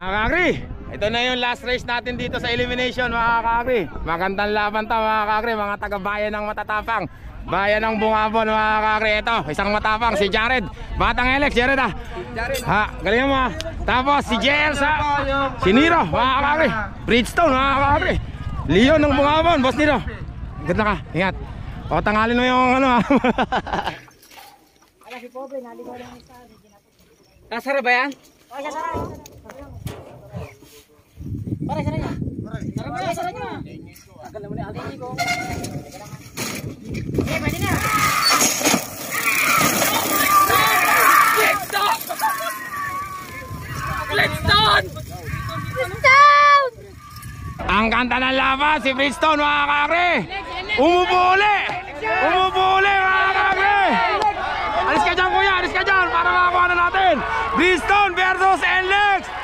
Mga kakri, ito na yung last race natin dito sa elimination mga kakri. Magandang laban to mga kakri, mga taga-bayan ng matatapang. Bayan ng Bungabon mga kakri. Ito, isang matapang, si Jared. Batang Alex, Jared ah. Ha, galing mo ah. Tapos si JL sa si Niro mga kakri. Bridgestone mga kakri. Leon ng Bungabon, boss Niro. Ganda ka, ingat. O tangalin mo yung ano ah. Si Pobre, naligaw lang isa. Nasara ba yan? Okay, kasara. Pare, sara niya. Sara niya. Tagal naman ni Aldi ko. Eh, pwede na. Let's Ang kanta ng laban, si Bridgestone mga kakri. Umubuli! Umubuli mga kakri! Alis ka dyan kuya, alis ka dyan para makakuha na natin. Bridgestone versus NLEX.